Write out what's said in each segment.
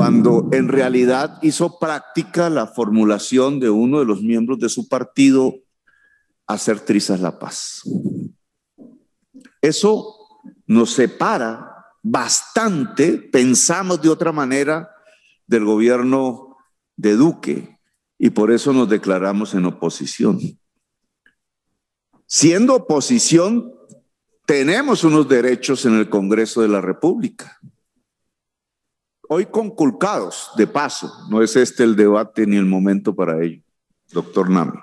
cuando en realidad hizo práctica la formulación de uno de los miembros de su partido, hacer trizas la paz. Eso nos separa bastante, pensamos de otra manera, del gobierno de Duque, y por eso nos declaramos en oposición. Siendo oposición, tenemos unos derechos en el Congreso de la República, hoy conculcados, de paso. No es este el debate ni el momento para ello, doctor Nami.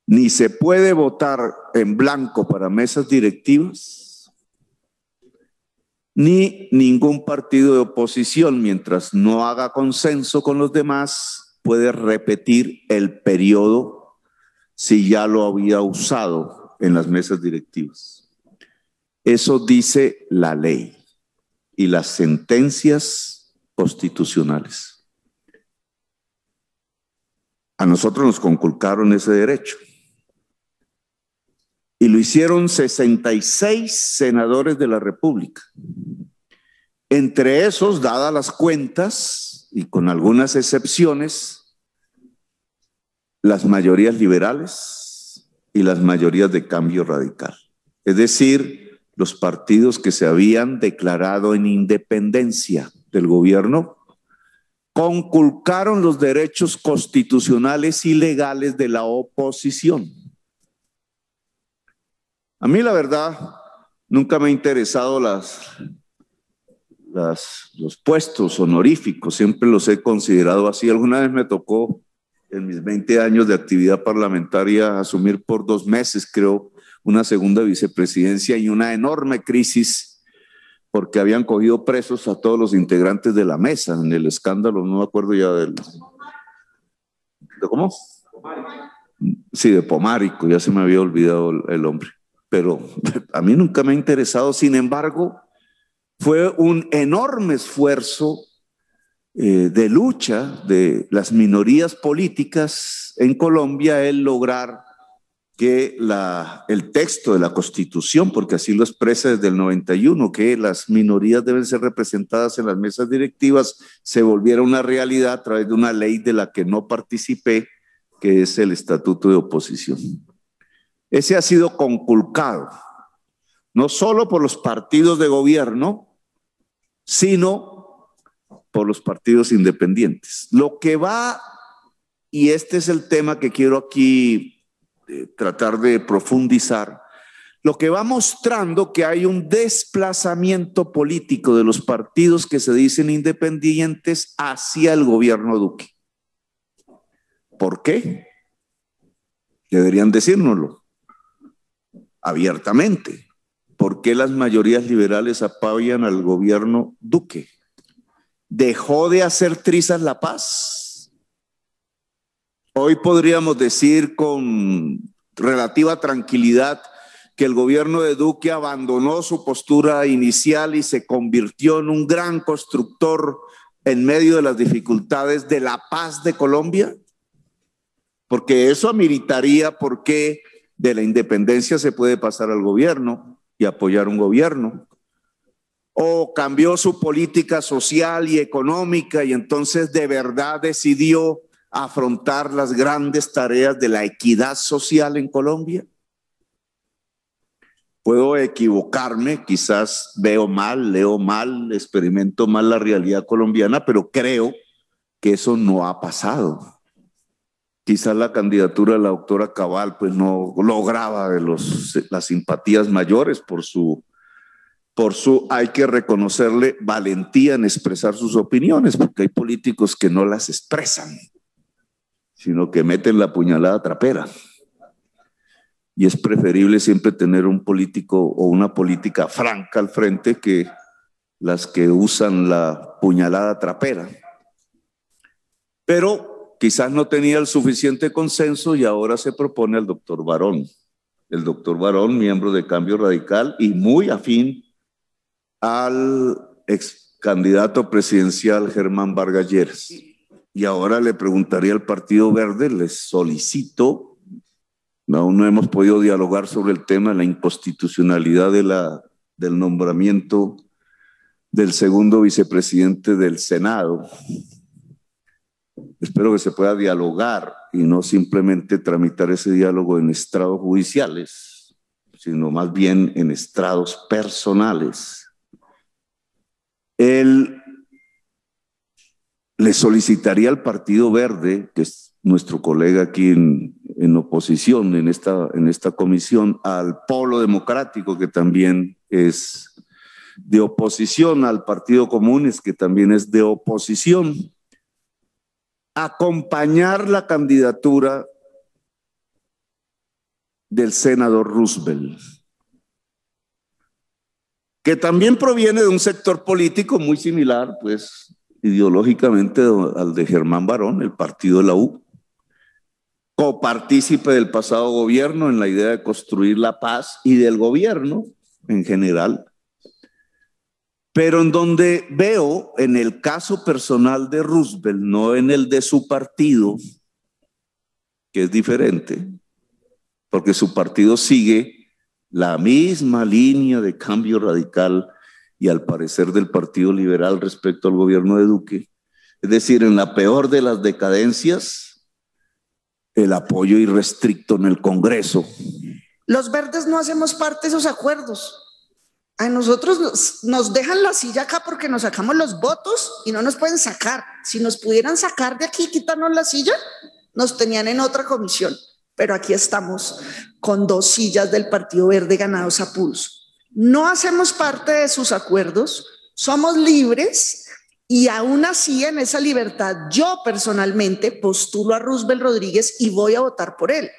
Ni se puede votar en blanco para mesas directivas, ni ningún partido de oposición, mientras no haga consenso con los demás, puede repetir el periodo si ya lo había usado en las mesas directivas. Eso dice la ley y las sentencias constitucionales. A nosotros nos conculcaron ese derecho. Y lo hicieron 66 senadores de la República. Entre esos, dadas las cuentas, y con algunas excepciones, las mayorías liberales y las mayorías de Cambio Radical. Es decir, los partidos que se habían declarado en independencia del gobierno conculcaron los derechos constitucionales y legales de la oposición. A mí, la verdad, nunca me ha interesado los puestos honoríficos, siempre los he considerado así. Alguna vez me tocó, en mis 20 años de actividad parlamentaria, asumir por 2 meses, creo, una segunda vicepresidencia y una enorme crisis porque habían cogido presos a todos los integrantes de la mesa en el escándalo, no me acuerdo ya ¿de cómo? Sí, de Pomárico, ya se me había olvidado el hombre. Pero a mí nunca me ha interesado. Sin embargo, fue un enorme esfuerzo de lucha de las minorías políticas en Colombia el lograr que el texto de la Constitución, porque así lo expresa desde el 91, que las minorías deben ser representadas en las mesas directivas, se volviera una realidad a través de una ley de la que no participé, que es el Estatuto de Oposición. Ese ha sido conculcado, no solo por los partidos de gobierno, sino por los partidos independientes. Lo que va, y este es el tema que quiero aquí tratar de profundizar, lo que va mostrando que hay un desplazamiento político de los partidos que se dicen independientes hacia el gobierno Duque. ¿Por qué? Deberían decírnoslo abiertamente. ¿Por qué las mayorías liberales apoyan al gobierno Duque? ¿Dejó de hacer trizas la paz? Hoy podríamos decir con relativa tranquilidad que el gobierno de Duque abandonó su postura inicial y se convirtió en un gran constructor en medio de las dificultades de la paz de Colombia, porque eso ameritaría por qué de la independencia se puede pasar al gobierno y apoyar un gobierno. O cambió su política social y económica y entonces de verdad decidió afrontar las grandes tareas de la equidad social en Colombia. Puedo equivocarme, quizás veo mal, leo mal, experimento mal la realidad colombiana, pero creo que eso no ha pasado. Quizás la candidatura de la doctora Cabal pues no lograba de las simpatías mayores por su, hay que reconocerle, valentía en expresar sus opiniones, porque hay políticos que no las expresan, sino que meten la puñalada trapera. Y es preferible siempre tener un político o una política franca al frente que las que usan la puñalada trapera. Pero quizás no tenía el suficiente consenso y ahora se propone al doctor Barón. El doctor Barón, miembro de Cambio Radical y muy afín al ex candidato presidencial Germán Vargas Lleras. Y ahora le preguntaría al Partido Verde, les solicito, aún no hemos podido dialogar sobre el tema de la inconstitucionalidad del nombramiento del segundo vicepresidente del Senado. Espero que se pueda dialogar y no simplemente tramitar ese diálogo en estrados judiciales, sino más bien en estrados personales. Él le solicitaría al Partido Verde, que es nuestro colega aquí en oposición en esta comisión, al Polo Democrático, que también es de oposición, al Partido Comunes, que también es de oposición, acompañar la candidatura del senador Roosevelt, que también proviene de un sector político muy similar, pues, ideológicamente al de Germán Barón, el partido de la U, copartícipe del pasado gobierno en la idea de construir la paz y del gobierno en general, pero en donde veo en el caso personal de Roosevelt, no en el de su partido, que es diferente, porque su partido sigue la misma línea de cambio radical y al parecer del Partido Liberal respecto al gobierno de Duque. Es decir, en la peor de las decadencias, el apoyo irrestricto en el Congreso. Los verdes no hacemos parte de esos acuerdos. A nosotros nos dejan la silla acá porque nos sacamos los votos y no nos pueden sacar. Si nos pudieran sacar de aquí y quitarnos la silla, nos tenían en otra comisión. Pero aquí estamos con 2 sillas del Partido Verde ganados a pulso. No hacemos parte de sus acuerdos, somos libres y aún así en esa libertad yo personalmente postulo a Roosevelt Rodríguez y voy a votar por él.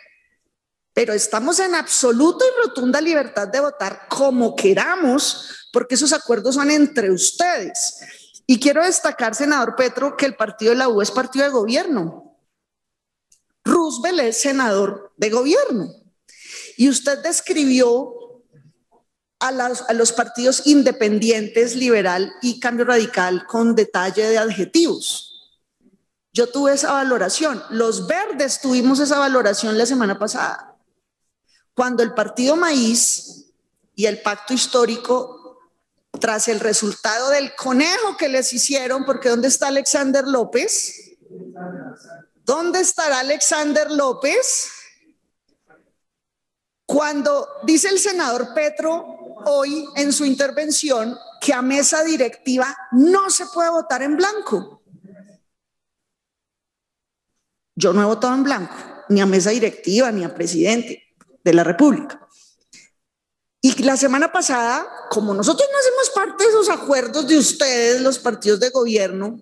Pero estamos en absoluta y rotunda libertad de votar como queramos, porque esos acuerdos son entre ustedes. Y quiero destacar, senador Petro, que el partido de la U es partido de gobierno. Roosevelt es senador de gobierno. Y usted describió a los partidos independientes, liberal y cambio radical con detalle de adjetivos. Yo tuve esa valoración. Los verdes tuvimos esa valoración la semana pasada. Cuando el Partido Maíz y el Pacto Histórico, tras el resultado del conejo que les hicieron, porque ¿dónde está Alexander López? ¿Dónde estará Alexander López? Cuando dice el senador Petro hoy en su intervención que a mesa directiva no se puede votar en blanco. Yo no he votado en blanco, ni a mesa directiva, ni a presidente de la República. Y la semana pasada, como nosotros no hacemos parte de esos acuerdos de ustedes, los partidos de gobierno,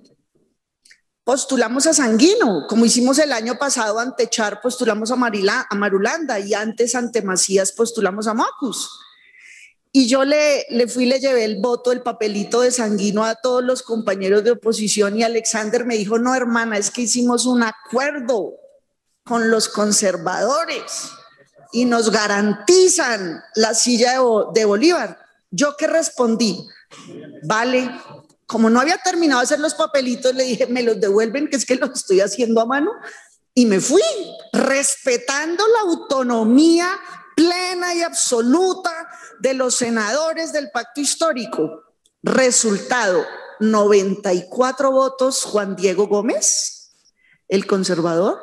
postulamos a Sanguino, como hicimos el año pasado ante Char, postulamos a Marulanda, y antes ante Macías postulamos a Mocus. Y yo le llevé el voto, el papelito de Sanguino a todos los compañeros de oposición y Alexander me dijo, no hermana, es que hicimos un acuerdo con los conservadores y nos garantizan la silla de Bolívar. ¿Yo qué respondí? Vale. Como no había terminado de hacer los papelitos, le dije, me los devuelven, que es que los estoy haciendo a mano. Y me fui, respetando la autonomía plena y absoluta de los senadores del Pacto Histórico. Resultado, 94 votos Juan Diego Gómez, el conservador,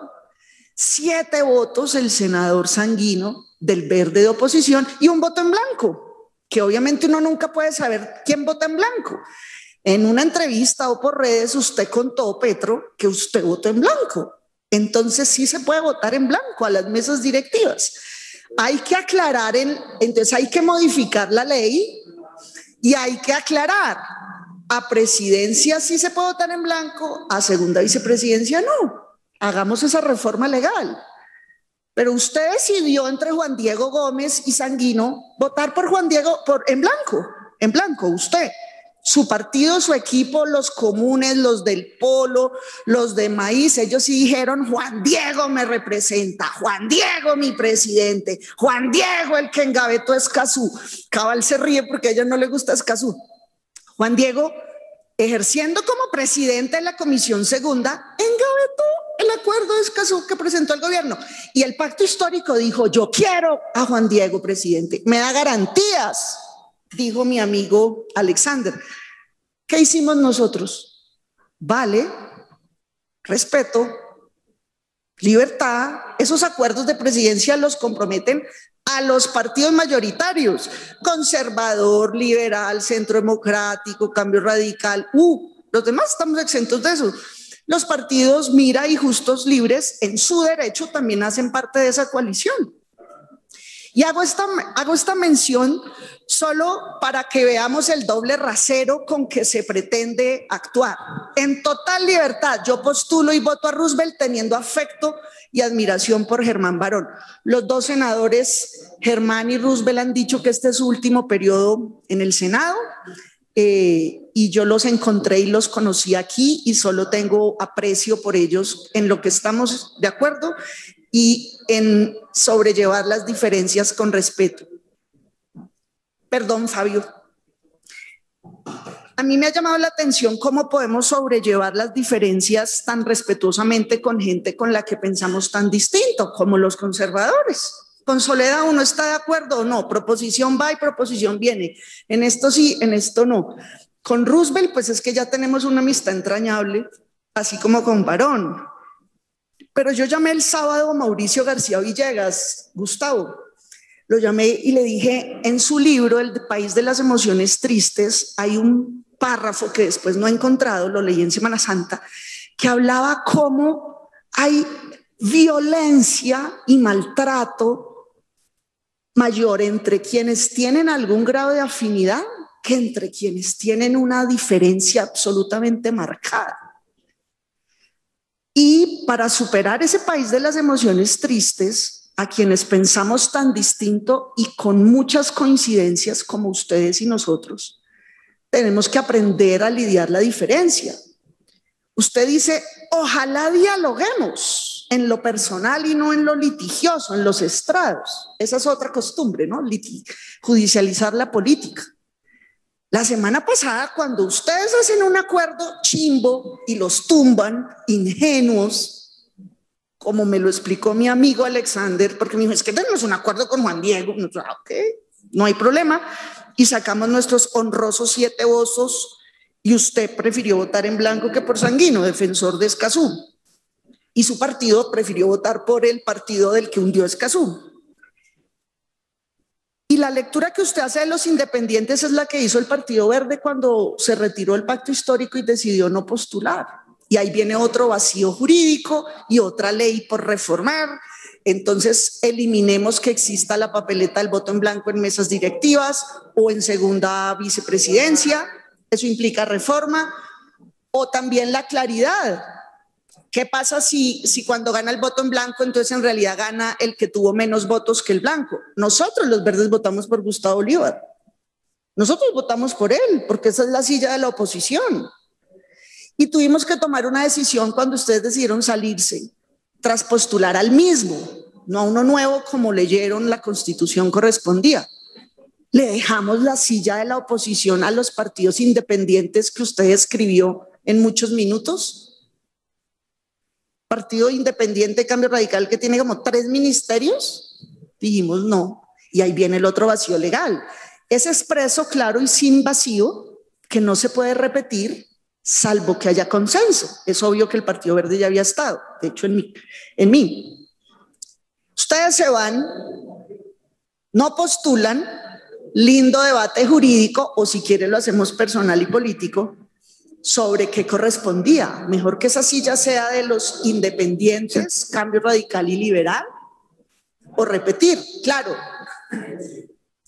7 votos el senador Sanguino del Verde de oposición y un voto en blanco, que obviamente uno nunca puede saber quién vota en blanco. En una entrevista o por redes usted contó, Petro, que usted votó en blanco. Entonces sí se puede votar en blanco a las mesas directivas. Hay que aclarar, entonces hay que modificar la ley y hay que aclarar. A presidencia sí se puede votar en blanco, a segunda vicepresidencia no. Hagamos esa reforma legal. Pero usted decidió entre Juan Diego Gómez y Sanguino votar por Juan Diego en blanco, usted. Su partido, su equipo, los comunes, los del Polo, los de Maíz, ellos sí dijeron, Juan Diego me representa, Juan Diego mi presidente, Juan Diego el que engavetó Escazú. Cabal se ríe porque a ellos no les gusta Escazú. Juan Diego, ejerciendo como presidente de la Comisión Segunda, engavetó el acuerdo de Escazú que presentó el gobierno. Y el Pacto Histórico dijo, yo quiero a Juan Diego presidente, me da garantías, dijo mi amigo Alexander. ¿Qué hicimos nosotros? Vale, respeto, libertad. Esos acuerdos de presidencia los comprometen a los partidos mayoritarios, conservador, liberal, centro democrático, cambio radical. Los demás estamos exentos de eso. Los partidos Mira y Justos Libres, en su derecho, también hacen parte de esa coalición. Y hago esta mención solo para que veamos el doble rasero con que se pretende actuar. En total libertad, yo postulo y voto a Roosevelt teniendo afecto y admiración por Germán Barón. Los dos senadores, Germán y Roosevelt, han dicho que este es su último periodo en el Senado. Y yo los encontré y los conocí aquí y solo tengo aprecio por ellos en lo que estamos de acuerdo y en sobrellevar las diferencias con respeto. Perdón, Fabio. A mí me ha llamado la atención cómo podemos sobrellevar las diferencias tan respetuosamente con gente con la que pensamos tan distinto, como los conservadores. Con Soledad uno está de acuerdo o no, proposición va y proposición viene, en esto sí, en esto no. Con Roosevelt pues es que ya tenemos una amistad entrañable, así como con Barón. Pero yo llamé el sábado a Mauricio García Villegas, Gustavo, lo llamé y le dije, en su libro El País de las Emociones Tristes hay un párrafo que después no he encontrado, lo leí en Semana Santa, que hablaba cómo hay violencia y maltrato mayor entre quienes tienen algún grado de afinidad que entre quienes tienen una diferencia absolutamente marcada. Y para superar ese país de las emociones tristes, a quienes pensamos tan distinto y con muchas coincidencias como ustedes y nosotros, tenemos que aprender a lidiar la diferencia. Usted dice, ojalá dialoguemos en lo personal y no en lo litigioso, en los estrados. Esa es otra costumbre, ¿no? Judicializar la política. La semana pasada, cuando ustedes hacen un acuerdo chimbo y los tumban, ingenuos, como me lo explicó mi amigo Alexander, porque me dijo, es que tenemos un acuerdo con Juan Diego. Ok, no hay problema. Y sacamos nuestros honrosos 7 votos y usted prefirió votar en blanco que por Sanguino, defensor de Escazú. Y su partido prefirió votar por el partido del que hundió Escazú. Y la lectura que usted hace de los independientes es la que hizo el Partido Verde cuando se retiró el pacto histórico y decidió no postular. Y ahí viene otro vacío jurídico y otra ley por reformar. Entonces, eliminemos que exista la papeleta del voto en blanco en mesas directivas o en segunda vicepresidencia. Eso implica reforma. O también la claridad. ¿Qué pasa si cuando gana el voto en blanco, entonces en realidad gana el que tuvo menos votos que el blanco? Nosotros los verdes votamos por Gustavo Bolívar. Nosotros votamos por él, porque esa es la silla de la oposición. Y tuvimos que tomar una decisión cuando ustedes decidieron salirse, tras postular al mismo, no a uno nuevo como leyeron la Constitución correspondía. Le dejamos la silla de la oposición a los partidos independientes que usted escribió en muchos minutos. Partido Independiente Cambio Radical que tiene como 3 ministerios, dijimos no, y ahí viene el otro vacío legal. Es expreso, claro y sin vacío, que no se puede repetir salvo que haya consenso. Es obvio que el Partido Verde ya había estado, de hecho en mí. Ustedes se van, no postulan, lindo debate jurídico, o si quiere lo hacemos personal y político, sobre qué correspondía. Mejor que esa silla sea de los independientes, Cambio Radical y Liberal, o repetir. Claro,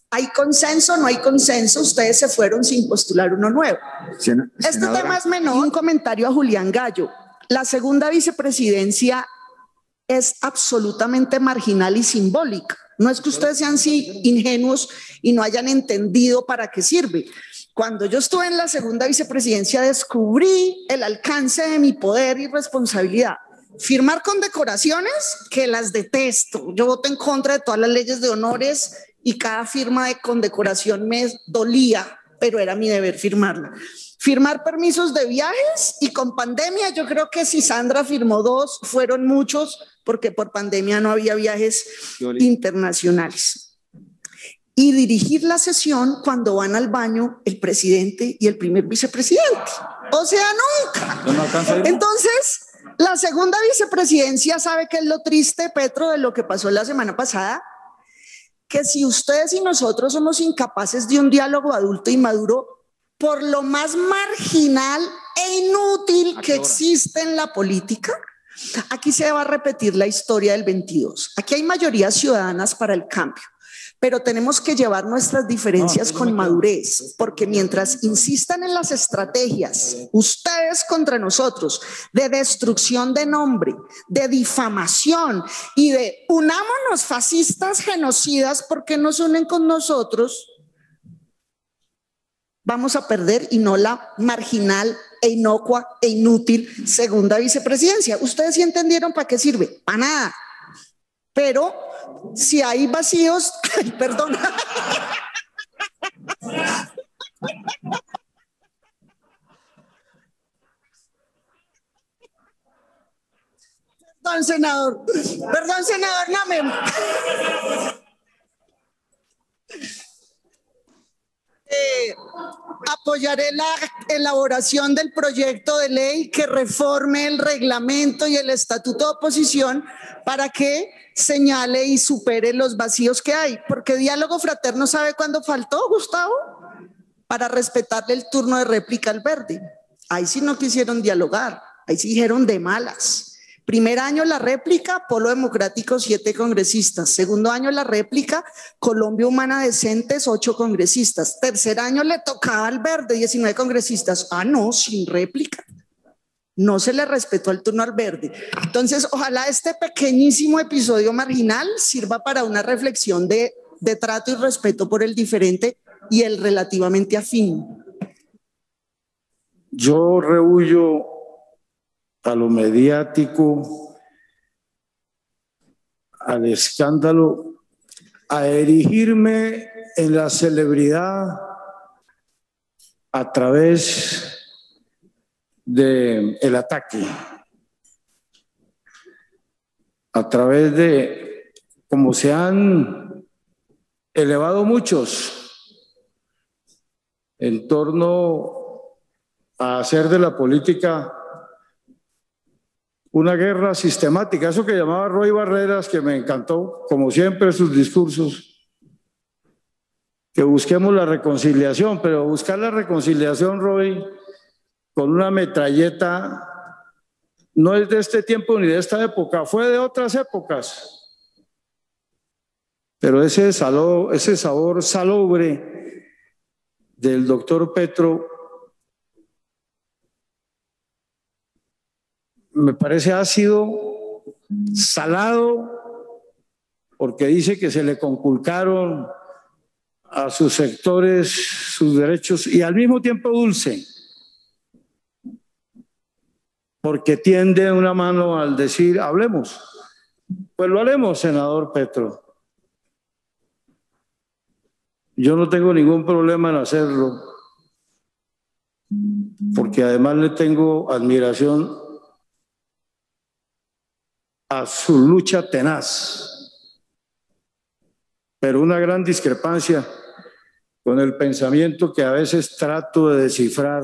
¿hay consenso? ¿No hay consenso? Ustedes se fueron sin postular uno nuevo. Este tema es menor. Un comentario a Julián Gallo. La segunda vicepresidencia es absolutamente marginal y simbólica. No es que ustedes sean ingenuos y no hayan entendido para qué sirve. Cuando yo estuve en la segunda vicepresidencia descubrí el alcance de mi poder y responsabilidad. Firmar condecoraciones, que las detesto. Yo voto en contra de todas las leyes de honores y cada firma de condecoración me dolía, pero era mi deber firmarla. Firmar permisos de viajes y con pandemia, yo creo que si Sandra firmó 2, fueron muchos, porque por pandemia no había viajes internacionales. y dirigir la sesión cuando van al baño el presidente y el primer vicepresidente. O sea, nunca. Entonces, la segunda vicepresidencia, ¿sabe qué es lo triste, Petro, de lo que pasó la semana pasada? Que si ustedes y nosotros somos incapaces de un diálogo adulto y maduro, por lo más marginal e inútil que existe en la política, aquí se va a repetir la historia del 22. Aquí hay mayorías ciudadanas para el cambio, pero tenemos que llevar nuestras diferencias con madurez, porque mientras insistan en las estrategias, ustedes contra nosotros, de destrucción de nombre, de difamación y de unámonos fascistas genocidas porque nos unen con nosotros, vamos a perder y no la marginal e inocua e inútil segunda vicepresidencia. ¿Ustedes sí entendieron para qué sirve? Para nada. Pero si hay vacíos, ay, perdón. Perdón, senador. Perdón, senador, no me... apoyaré la elaboración del proyecto de ley que reforme el reglamento y el estatuto de oposición para que señale y supere los vacíos que hay. Porque diálogo fraterno, ¿sabe cuándo faltó, Gustavo? Para respetarle el turno de réplica al verde. Ahí sí no quisieron dialogar, ahí sí dijeron de malas. Primer año la réplica, Polo Democrático, 7 congresistas. Segundo año la réplica, Colombia Humana Decentes, 8 congresistas. Tercer año le tocaba al verde, 19 congresistas. Ah, no, sin réplica. No se le respetó el turno al verde. Entonces, ojalá este pequeñísimo episodio marginal sirva para una reflexión de trato y respeto por el diferente y el relativamente afín. Yo rehuyo a lo mediático, al escándalo, a erigirme en la celebridad a través del ataque, a través de, como se han elevado muchos en torno a hacer de la política una guerra sistemática, eso que llamaba Roy Barreras, que me encantó, como siempre, sus discursos, que busquemos la reconciliación, pero buscar la reconciliación, Roy, con una metralleta, no es de este tiempo ni de esta época, fue de otras épocas. Pero ese sabor salobre del doctor Petro me parece ácido, salado, porque dice que se le conculcaron a sus sectores sus derechos, y al mismo tiempo dulce, porque tiende una mano al decir, hablemos. Pues lo haremos, senador Petro. Yo no tengo ningún problema en hacerlo, porque además le tengo admiración a su lucha tenaz, pero una gran discrepancia con el pensamiento que a veces trato de descifrar,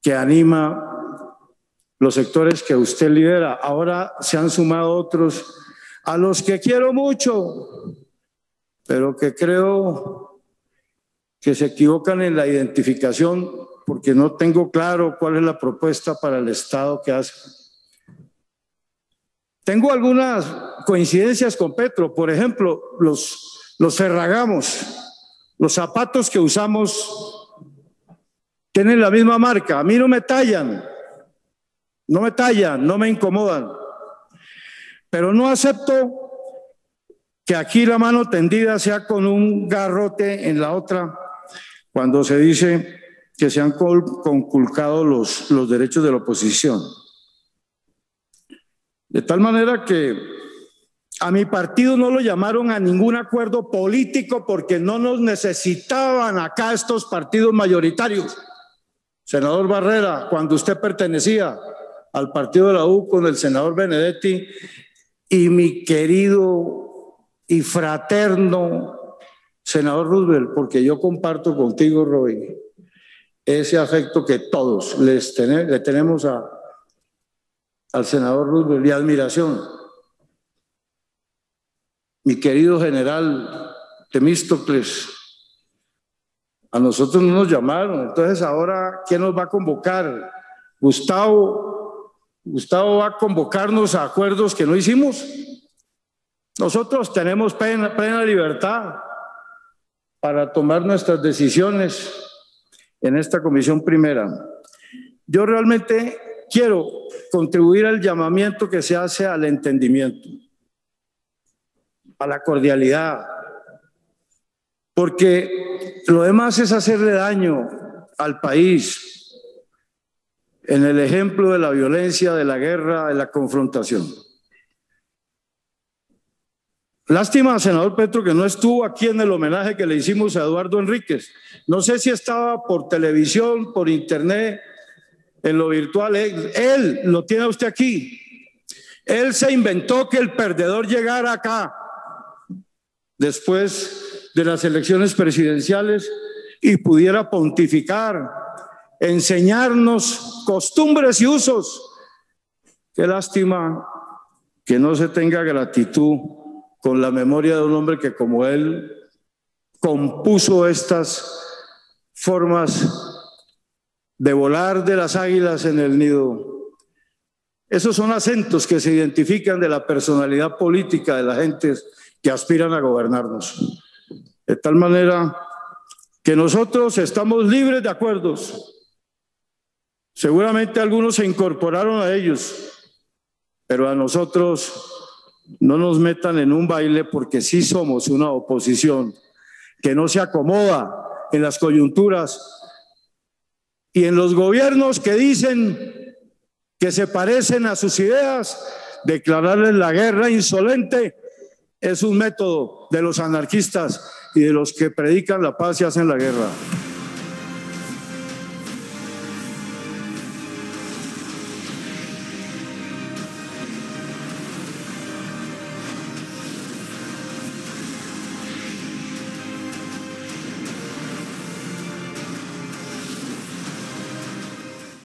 que anima los sectores que usted lidera. Ahora se han sumado otros a los que quiero mucho, pero que creo que se equivocan en la identificación porque no tengo claro cuál es la propuesta para el Estado que hacen. Tengo algunas coincidencias con Petro, por ejemplo, los ferragamos, los zapatos que usamos tienen la misma marca, a mí no me tallan, no me incomodan, pero no acepto que aquí la mano tendida sea con un garrote en la otra cuando se dice que se han conculcado los derechos de la oposición. De tal manera que a mi partido no lo llamaron a ningún acuerdo político porque no nos necesitaban acá estos partidos mayoritarios. Senador Barrera, cuando usted pertenecía al partido de la U con el senador Benedetti y mi querido y fraterno senador Roosevelt, porque yo comparto contigo, Roy, ese afecto que todos le tenemos al senador Roosevelt y admiración. Mi querido general Temístocles, a nosotros no nos llamaron, entonces ahora, ¿quién nos va a convocar? Gustavo va a convocarnos a acuerdos que no hicimos. Nosotros tenemos plena libertad para tomar nuestras decisiones en esta comisión primera. Yo realmente quiero contribuir al llamamiento que se hace al entendimiento, a la cordialidad, porque lo demás es hacerle daño al país en el ejemplo de la violencia, de la guerra, de la confrontación. Lástima, senador Petro, que no estuvo aquí en el homenaje que le hicimos a Eduardo Enríquez. No sé si estaba por televisión, por internet, en lo virtual. Él lo tiene usted aquí. Él se inventó que el perdedor llegara acá después de las elecciones presidenciales y pudiera pontificar, enseñarnos costumbres y usos. Qué lástima que no se tenga gratitud con la memoria de un hombre que como él compuso estas formas de volar de las águilas en el nido. Esos son acentos que se identifican de la personalidad política de las gentes que aspiran a gobernarnos. De tal manera que nosotros estamos libres de acuerdos. Seguramente algunos se incorporaron a ellos, pero a nosotros no nos metan en un baile, porque sí somos una oposición que no se acomoda en las coyunturas y en los gobiernos que dicen que se parecen a sus ideas. Declararles la guerra insolente es un método de los anarquistas y de los que predican la paz y hacen la guerra.